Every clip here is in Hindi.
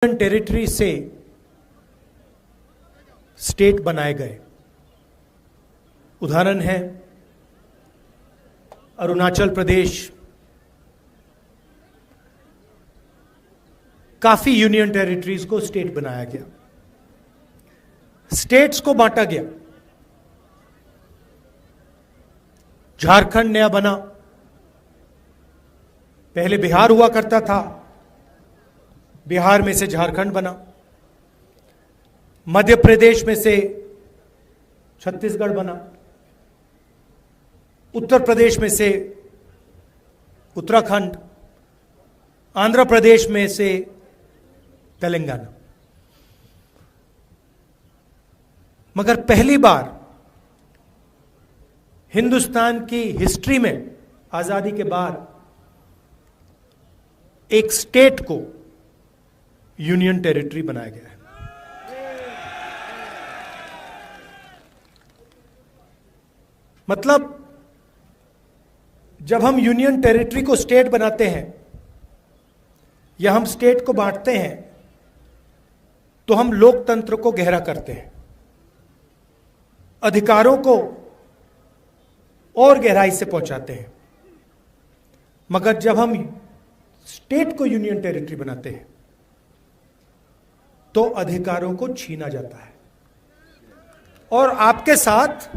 टेरिटरी से स्टेट बनाए गए। उदाहरण है अरुणाचल प्रदेश, काफी यूनियन टेरिटरीज को स्टेट बनाया गया, स्टेट्स को बांटा गया। झारखंड नया बना, पहले बिहार हुआ करता था, बिहार में से झारखंड बना, मध्य प्रदेश में से छत्तीसगढ़ बना, उत्तर प्रदेश में से उत्तराखंड, आंध्र प्रदेश में से तेलंगाना। मगर पहली बार हिंदुस्तान की हिस्ट्री में आजादी के बाद एक स्टेट को यूनियन टेरिटरी बनाया गया है। मतलब जब हम यूनियन टेरिटरी को स्टेट बनाते हैं या हम स्टेट को बांटते हैं तो हम लोकतंत्र को गहरा करते हैं, अधिकारों को और गहराई से पहुंचाते हैं। मगर जब हम स्टेट को यूनियन टेरिटरी बनाते हैं तो अधिकारों को छीना जाता है। और आपके साथ,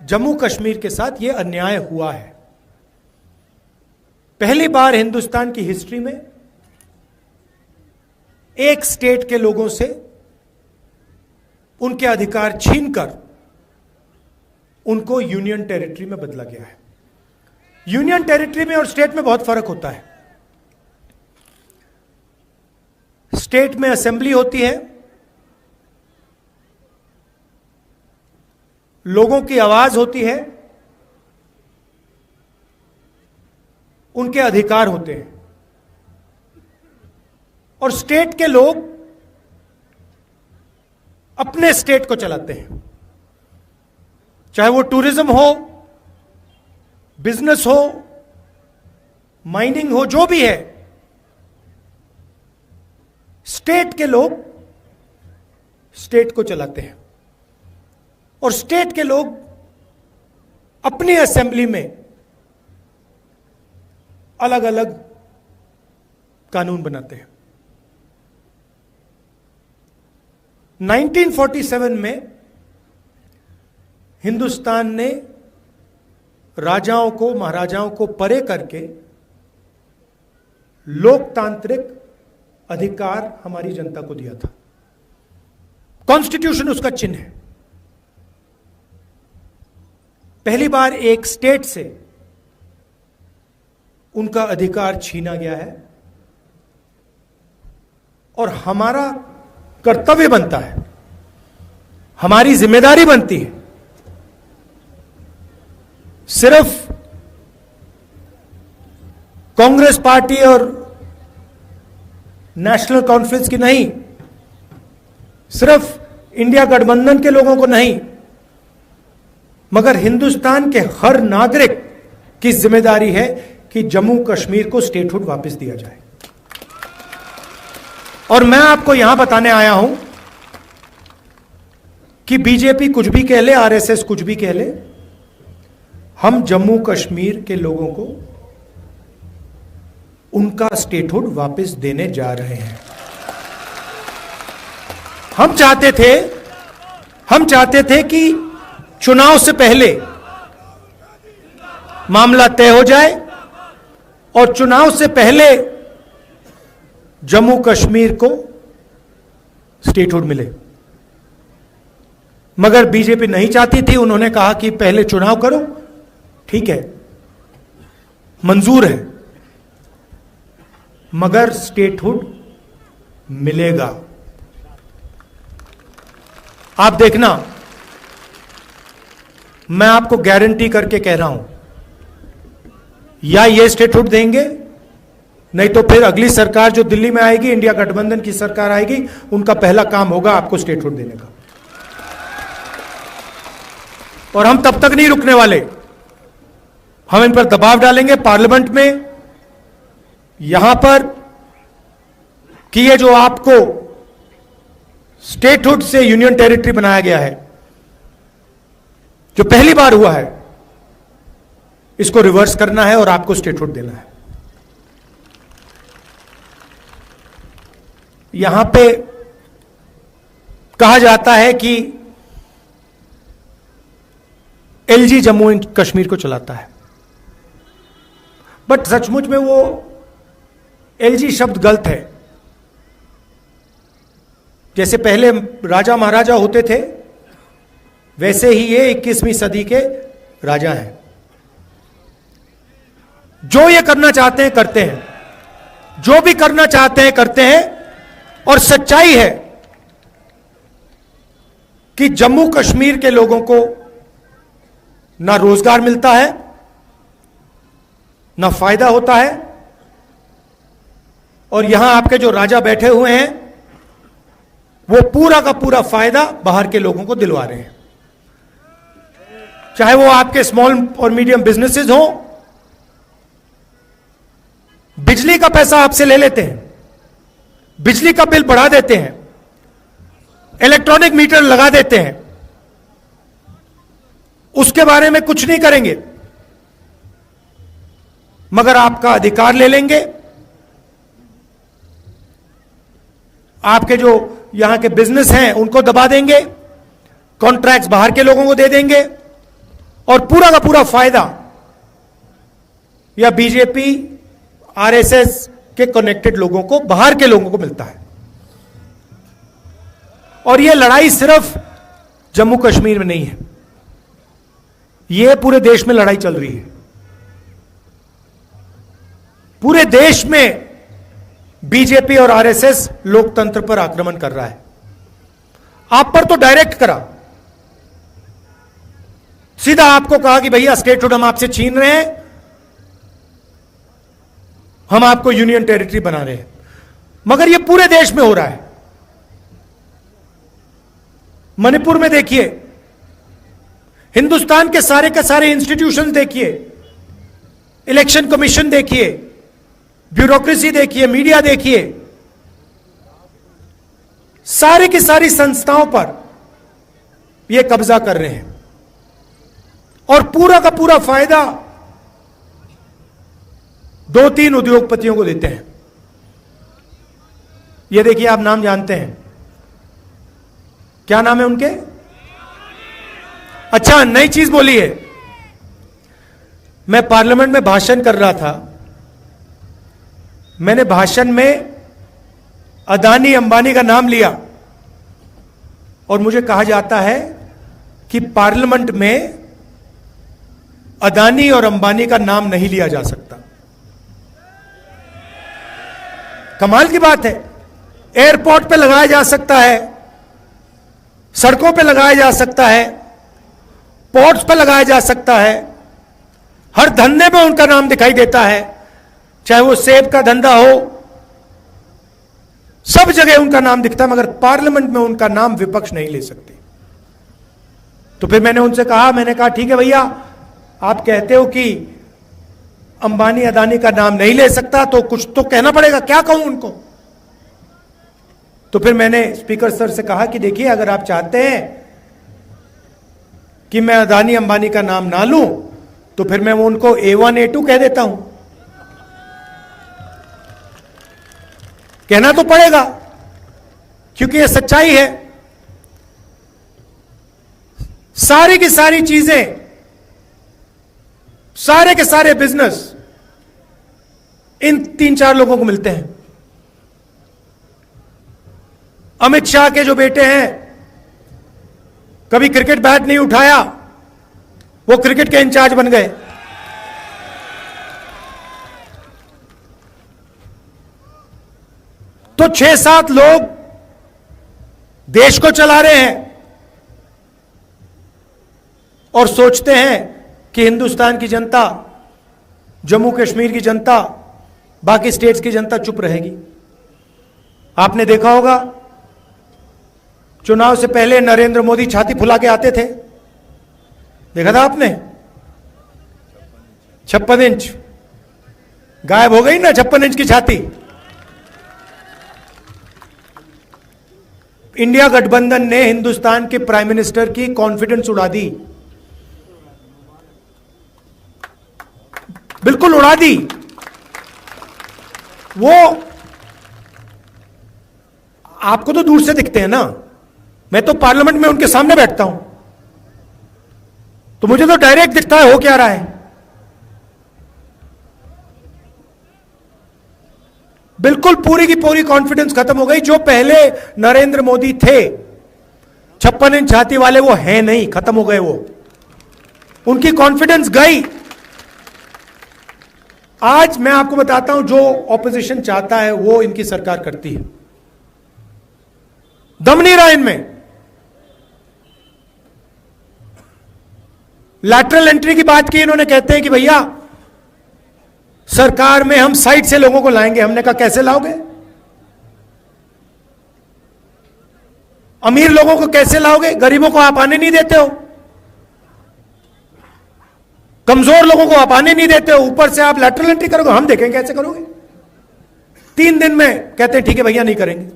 जम्मू कश्मीर के साथ यह अन्याय हुआ है। पहली बार हिंदुस्तान की हिस्ट्री में एक स्टेट के लोगों से उनके अधिकार छीनकर उनको यूनियन टेरिटरी में बदला गया है। यूनियन टेरिटरी में और स्टेट में बहुत फर्क होता है। स्टेट में असेंबली होती है, लोगों की आवाज होती है, उनके अधिकार होते हैं। और स्टेट के लोग अपने स्टेट को चलाते हैं, चाहे वो टूरिज्म हो, बिजनेस हो, माइनिंग हो, जो भी है, स्टेट के लोग स्टेट को चलाते हैं। और स्टेट के लोग अपनी असेंबली में अलग अलग कानून बनाते हैं। 1947 में हिंदुस्तान ने राजाओं को, महाराजाओं को परे करके लोकतांत्रिक अधिकार हमारी जनता को दिया था। कॉन्स्टिट्यूशन उसका चिन्ह है। पहली बार एक स्टेट से उनका अधिकार छीना गया है और हमारा कर्तव्य बनता है, हमारी जिम्मेदारी बनती है, सिर्फ कांग्रेस पार्टी और नेशनल कॉन्फ्रेंस की नहीं, सिर्फ इंडिया गठबंधन के लोगों को नहीं, मगर हिंदुस्तान के हर नागरिक की जिम्मेदारी है कि जम्मू कश्मीर को स्टेटहुड वापस दिया जाए। और मैं आपको यहां बताने आया हूं कि बीजेपी कुछ भी कह ले, आरएसएस कुछ भी कह ले, हम जम्मू कश्मीर के लोगों को उनका स्टेटहुड वापस देने जा रहे हैं। हम चाहते थे कि चुनाव से पहले मामला तय हो जाए और चुनाव से पहले जम्मू कश्मीर को स्टेटहुड मिले। मगर बीजेपी नहीं चाहती थी। उन्होंने कहा कि पहले चुनाव करो, ठीक है, मंजूर है, मगर स्टेटहुड मिलेगा। आप देखना, मैं आपको गारंटी करके कह रहा हूं, या ये स्टेटहुड देंगे, नहीं तो फिर अगली सरकार जो दिल्ली में आएगी, इंडिया गठबंधन की सरकार आएगी, उनका पहला काम होगा आपको स्टेटहुड देने का। और हम तब तक नहीं रुकने वाले, हम इन पर दबाव डालेंगे पार्लियामेंट में, यहां पर कि ये जो आपको स्टेटहुड से यूनियन टेरिटरी बनाया गया है, जो पहली बार हुआ है, इसको रिवर्स करना है और आपको स्टेटहुड देना है। यहां पे कहा जाता है कि एलजी जम्मू एंड कश्मीर को चलाता है, बट सचमुच में वो एलजी शब्द गलत है। जैसे पहले राजा महाराजा होते थे, वैसे ही ये 21वीं सदी के राजा हैं। जो ये करना चाहते हैं करते हैं, जो भी करना चाहते हैं करते हैं। और सच्चाई है कि जम्मू कश्मीर के लोगों को ना रोजगार मिलता है, ना फायदा होता है, और यहां आपके जो राजा बैठे हुए हैं वो पूरा का पूरा फायदा बाहर के लोगों को दिलवा रहे हैं। चाहे वो आपके स्मॉल और मीडियम बिजनेसेस हो, बिजली का पैसा आपसे ले लेते हैं, बिजली का बिल बढ़ा देते हैं, इलेक्ट्रॉनिक मीटर लगा देते हैं, उसके बारे में कुछ नहीं करेंगे, मगर आपका अधिकार ले लेंगे। आपके जो यहां के बिजनेस हैं उनको दबा देंगे, कॉन्ट्रैक्ट्स बाहर के लोगों को दे देंगे, और पूरा का पूरा फायदा या बीजेपी आरएसएस के कनेक्टेड लोगों को, बाहर के लोगों को मिलता है। और यह लड़ाई सिर्फ जम्मू कश्मीर में नहीं है, यह पूरे देश में लड़ाई चल रही है। पूरे देश में बीजेपी और आरएसएस लोकतंत्र पर आक्रमण कर रहा है। आप पर तो डायरेक्ट करा, सीधा आपको कहा कि भैया स्टेटहुड हम आपसे छीन रहे हैं, हम आपको यूनियन टेरिटरी बना रहे हैं। मगर यह पूरे देश में हो रहा है। मणिपुर में देखिए, हिंदुस्तान के सारे इंस्टीट्यूशंस देखिए, इलेक्शन कमीशन देखिए, ब्यूरोक्रेसी देखिए, मीडिया देखिए, सारी की सारी संस्थाओं पर यह कब्जा कर रहे हैं और पूरा का पूरा फायदा 2-3 उद्योगपतियों को देते हैं। ये देखिए, आप नाम जानते हैं, क्या नाम है उनके? अच्छा, नई चीज बोली है। मैं पार्लियामेंट में भाषण कर रहा था, मैंने भाषण में अदानी अंबानी का नाम लिया और मुझे कहा जाता है कि पार्लियामेंट में अदानी और अंबानी का नाम नहीं लिया जा सकता। कमाल की बात है। एयरपोर्ट पे लगाया जा सकता है, सड़कों पे लगाया जा सकता है, पोर्ट्स पे लगाया जा सकता है, हर धंधे में उनका नाम दिखाई देता है, चाहे वो सेब का धंधा हो, सब जगह उनका नाम दिखता है, मगर पार्लियामेंट में उनका नाम विपक्ष नहीं ले सकते। तो फिर मैंने उनसे कहा, मैंने कहा ठीक है भैया, आप कहते हो कि अंबानी अदानी का नाम नहीं ले सकता, तो कुछ तो कहना पड़ेगा, क्या कहूं उनको? तो फिर मैंने स्पीकर सर से कहा कि देखिए, अगर आप चाहते हैं कि मैं अदानी अंबानी का नाम ना लूं, तो फिर मैं वो उनको A1 A2 कह देता हूं। कहना तो पड़ेगा, क्योंकि ये सच्चाई है। सारी की सारी चीजें, सारे के सारे बिजनेस इन 3-4 लोगों को मिलते हैं। अमित शाह के जो बेटे हैं, कभी क्रिकेट बैट नहीं उठाया, वो क्रिकेट के इंचार्ज बन गए। तो 6-7 लोग देश को चला रहे हैं और सोचते हैं कि हिंदुस्तान की जनता, जम्मू कश्मीर की जनता, बाकी स्टेट्स की जनता चुप रहेगी। आपने देखा होगा, चुनाव से पहले नरेंद्र मोदी छाती फुला के आते थे, देखा था आपने? 56 इंच गायब हो गई ना, 56 इंच की छाती। इंडिया गठबंधन ने हिंदुस्तान के प्राइम मिनिस्टर की कॉन्फिडेंस उड़ा दी, बिल्कुल उड़ा दी। वो आपको तो दूर से दिखते हैं ना, मैं तो पार्लियामेंट में उनके सामने बैठता हूं, तो मुझे तो डायरेक्ट दिखता है हो क्या रहा है। बिल्कुल पूरी की पूरी कॉन्फिडेंस खत्म हो गई। जो पहले नरेंद्र मोदी थे 56 इंच छाती वाले, वो है नहीं, खत्म हो गए वो, उनकी कॉन्फिडेंस गई। आज मैं आपको बताता हूं, जो ऑपोजिशन चाहता है वो इनकी सरकार करती है। दम नहीं रहा इनमें। लैटरल एंट्री की बात की इन्होंने, कहते हैं कि भैया सरकार में हम साइड से लोगों को लाएंगे। हमने कहा कैसे लाओगे? अमीर लोगों को कैसे लाओगे? गरीबों को आप आने नहीं देते हो, कमजोर लोगों को आप आने नहीं देते हो, ऊपर से आप लैटरल एंट्री करोगे। हम देखेंगे कैसे करोगे। 3 दिन में कहते हैं ठीक है भैया नहीं करेंगे।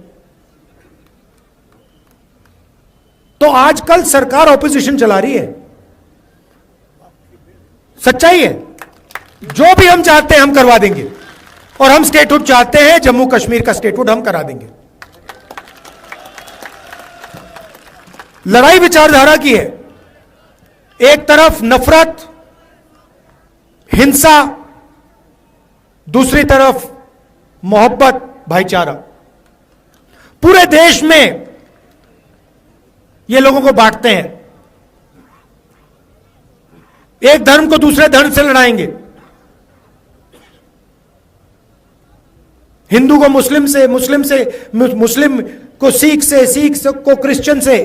तो आजकल सरकार ऑपोजिशन चला रही है, सच्चाई है। जो भी हम चाहते हैं हम करवा देंगे, और हम स्टेटहुड चाहते हैं, जम्मू कश्मीर का स्टेटहुड हम करा देंगे। लड़ाई विचारधारा की है। एक तरफ नफरत, हिंसा, दूसरी तरफ मोहब्बत, भाईचारा। पूरे देश में ये लोगों को बांटते हैं। एक धर्म को दूसरे धर्म से लड़ाएंगे, हिंदू को मुस्लिम से, मुस्लिम को सिख से, को क्रिश्चियन से।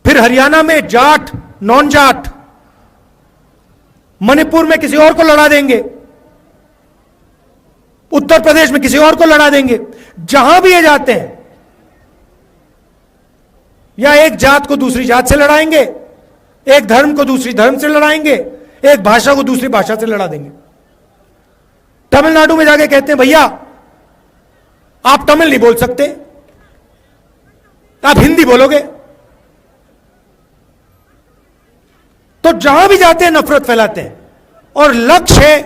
फिर हरियाणा में जाट, नॉन जाट, मणिपुर में किसी और को लड़ा देंगे, उत्तर प्रदेश में किसी और को लड़ा देंगे। जहां भी ये जाते हैं, या एक जात को दूसरी जात से लड़ाएंगे, एक धर्म को दूसरी धर्म से लड़ाएंगे, एक भाषा को दूसरी भाषा से लड़ा देंगे। तमिलनाडु में जाके कहते हैं भैया आप तमिल नहीं बोल सकते, आप हिंदी बोलोगे। तो जहां भी जाते हैं नफरत फैलाते हैं, और लक्ष्य है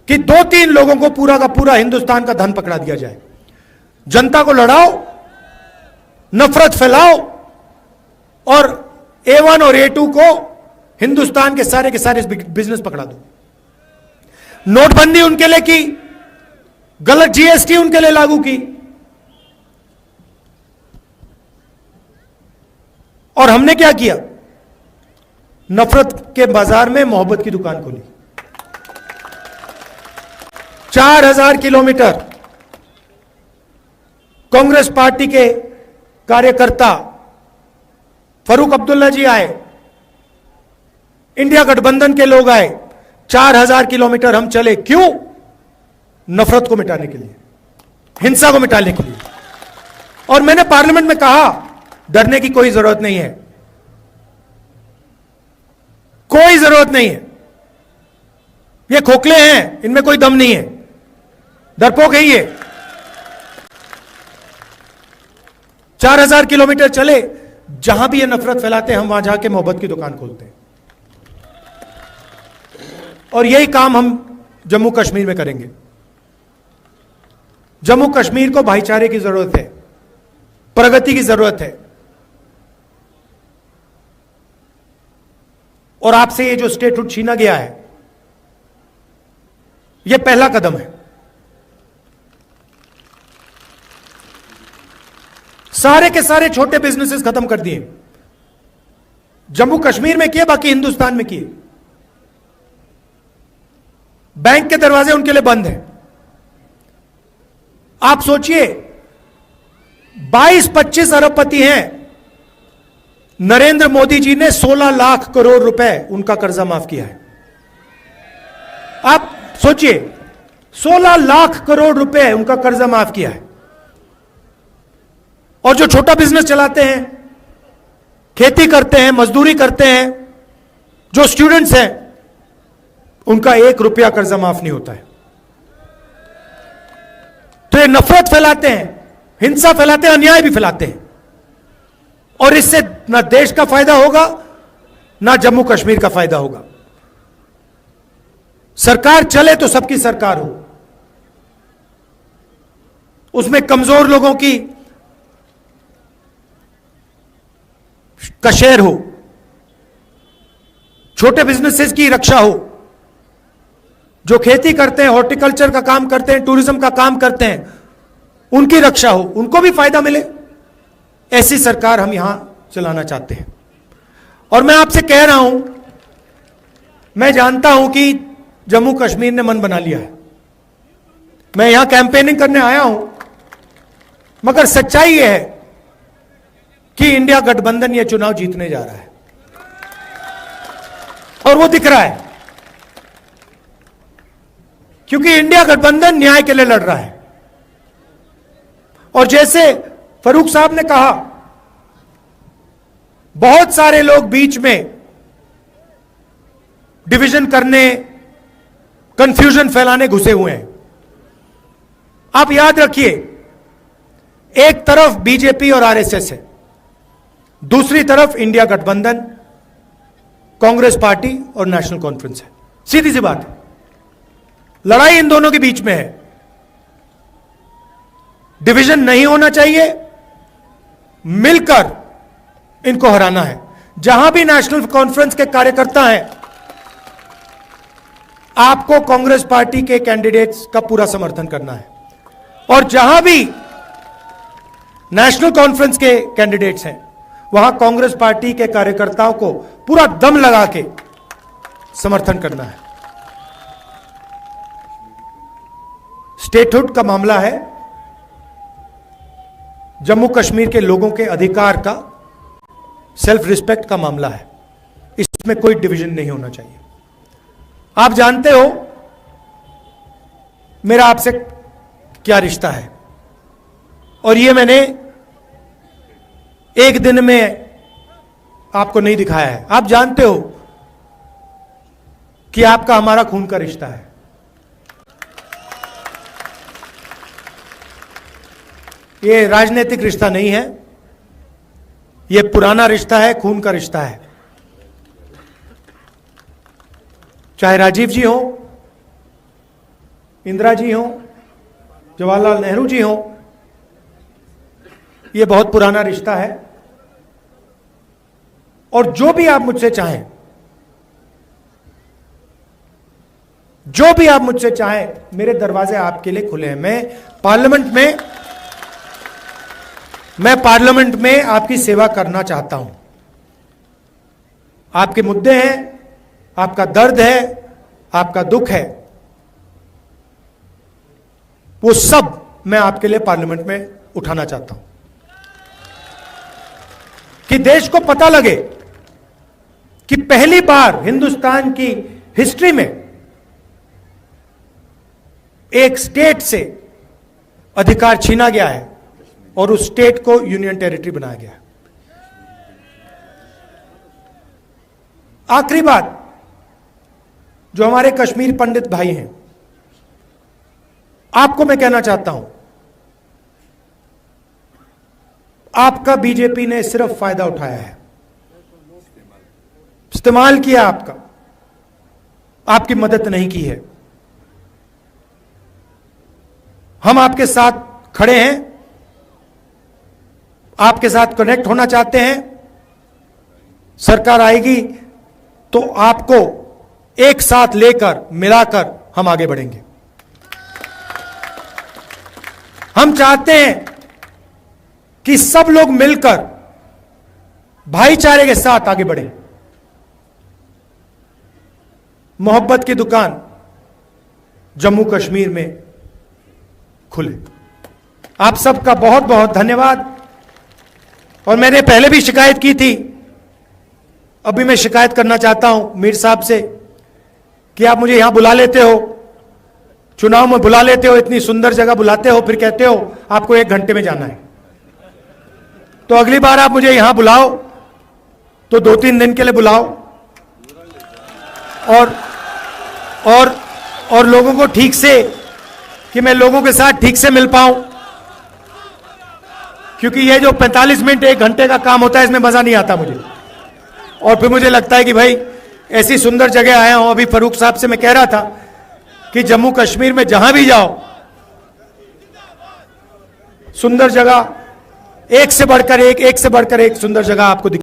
कि 2-3 लोगों को पूरा का पूरा हिंदुस्तान का धन पकड़ा दिया जाए। जनता को लड़ाओ, नफरत फैलाओ, और A1 और A2 को हिंदुस्तान के सारे बिजनेस पकड़ा दो। नोटबंदी उनके लिए की, गलत GST उनके लिए लागू की, और हमने क्या किया? नफरत के बाजार में मोहब्बत की दुकान खोली। 4000 किलोमीटर कांग्रेस पार्टी के कार्यकर्ता फरूक अब्दुल्ला जी आए, इंडिया गठबंधन के लोग आए, 4000 किलोमीटर हम चले। क्यों? नफरत को मिटाने के लिए, हिंसा को मिटाने के लिए। और मैंने पार्लियामेंट में कहा डरने की कोई जरूरत नहीं है, कोई जरूरत नहीं है। ये खोखले हैं, इनमें कोई दम नहीं है, डरपोक है ये। 4000 किलोमीटर चले, जहां भी ये नफरत फैलाते हैं हम वहां जाके मोहब्बत की दुकान खोलते हैं। और यही काम हम जम्मू कश्मीर में करेंगे। जम्मू कश्मीर को भाईचारे की जरूरत है, प्रगति की जरूरत है। और आपसे ये जो स्टेटहुड छीना गया है, यह पहला कदम है। सारे के सारे छोटे बिजनेसेस खत्म कर दिए, जम्मू कश्मीर में किए, बाकी हिंदुस्तान में किए। बैंक के दरवाजे उनके लिए बंद हैं। आप सोचिए 22-25 अरबपति हैं, नरेंद्र मोदी जी ने 16 लाख करोड़ रुपए उनका कर्जा माफ किया है। आप सोचिए 16 लाख करोड़ रुपए उनका कर्जा माफ किया है। और जो छोटा बिजनेस चलाते हैं, खेती करते हैं, मजदूरी करते हैं, जो स्टूडेंट्स हैं, उनका 1 रुपया कर्जा माफ नहीं होता है। तो ये नफरत फैलाते हैं, हिंसा फैलाते हैं, अन्याय भी फैलाते हैं, और इससे ना देश का फायदा होगा ना जम्मू कश्मीर का फायदा होगा। सरकार चले तो सबकी सरकार हो, उसमें कमजोर लोगों की का शेयर हो, छोटे बिजनेसेस की रक्षा हो, जो खेती करते हैं, हॉर्टिकल्चर का काम करते हैं, टूरिज्म का काम करते हैं, उनकी रक्षा हो, उनको भी फायदा मिले। ऐसी सरकार हम यहां चलाना चाहते हैं। और मैं आपसे कह रहा हूं, मैं जानता हूं कि जम्मू कश्मीर ने मन बना लिया है, मैं यहां कैंपेनिंग करने आया हूं, मगर सच्चाई यह है कि इंडिया गठबंधन यह चुनाव जीतने जा रहा है, और वो दिख रहा है, क्योंकि इंडिया गठबंधन न्याय के लिए लड़ रहा है। और जैसे फरूक साहब ने कहा, बहुत सारे लोग बीच में डिवीजन करने, कंफ्यूजन फैलाने घुसे हुए हैं। आप याद रखिए, एक तरफ बीजेपी और आरएसएस है, दूसरी तरफ इंडिया गठबंधन, कांग्रेस पार्टी और नेशनल कॉन्फ्रेंस है। सीधी सी बात है, लड़ाई इन दोनों के बीच में है। डिवीजन नहीं होना चाहिए, मिलकर इनको हराना है। जहां भी नेशनल कॉन्फ्रेंस के कार्यकर्ता हैं, आपको कांग्रेस पार्टी के कैंडिडेट्स का पूरा समर्थन करना है, और जहां भी नेशनल कॉन्फ्रेंस के कैंडिडेट्स हैं, वहां कांग्रेस पार्टी के कार्यकर्ताओं को पूरा दम लगा के समर्थन करना है। स्टेटहुड का मामला है, जम्मू कश्मीर के लोगों के अधिकार का, सेल्फ रिस्पेक्ट का मामला है। इसमें कोई डिवीजन नहीं होना चाहिए। आप जानते हो मेरा आपसे क्या रिश्ता है, और ये मैंने एक दिन में आपको नहीं दिखाया है। आप जानते हो कि आपका हमारा खून का रिश्ता है। ये राजनीतिक रिश्ता नहीं है, ये पुराना रिश्ता है, खून का रिश्ता है। चाहे राजीव जी हो, इंदिरा जी हो, जवाहरलाल नेहरू जी हो, ये बहुत पुराना रिश्ता है। और जो भी आप मुझसे चाहें, जो भी आप मुझसे चाहें, मेरे दरवाजे आपके लिए खुले हैं। मैं पार्लियामेंट में आपकी सेवा करना चाहता हूं। आपके मुद्दे हैं, आपका दर्द है, आपका दुख है, वो सब मैं आपके लिए पार्लियामेंट में उठाना चाहता हूं, कि देश को पता लगे कि पहली बार हिंदुस्तान की हिस्ट्री में एक स्टेट से अधिकार छीना गया है और उस स्टेट को यूनियन टेरिटरी बनाया गया है। आखिरी बात, जो हमारे कश्मीर पंडित भाई हैं, आपको मैं कहना चाहता हूं, आपका बीजेपी ने सिर्फ फायदा उठाया है, इस्तेमाल किया आपका, आपकी मदद नहीं की है। हम आपके साथ खड़े हैं, आपके साथ कनेक्ट होना चाहते हैं। सरकार आएगी तो आपको एक साथ लेकर, मिलाकर हम आगे बढ़ेंगे। हम चाहते हैं कि सब लोग मिलकर भाईचारे के साथ आगे बढ़ें। मोहब्बत की दुकान जम्मू कश्मीर में खुले। आप सबका बहुत बहुत धन्यवाद। और मैंने पहले भी शिकायत की थी, अभी मैं शिकायत करना चाहता हूं मीर साहब से, कि आप मुझे यहां बुला लेते हो, चुनाव में बुला लेते हो, इतनी सुंदर जगह बुलाते हो, फिर कहते हो आपको 1 घंटे में जाना है। तो अगली बार आप मुझे यहां बुलाओ तो 2-3 दिन के लिए बुलाओ, और लोगों को ठीक से, कि मैं लोगों के साथ ठीक से मिल पाऊं। क्योंकि ये जो 45 मिनट 1 घंटे का काम होता है इसमें मजा नहीं आता मुझे। और फिर मुझे लगता है कि भाई ऐसी सुंदर जगह आया हूं। अभी फारूक साहब से मैं कह रहा था कि जम्मू कश्मीर में जहां भी जाओ सुंदर जगह, एक से बढ़कर एक सुंदर जगह आपको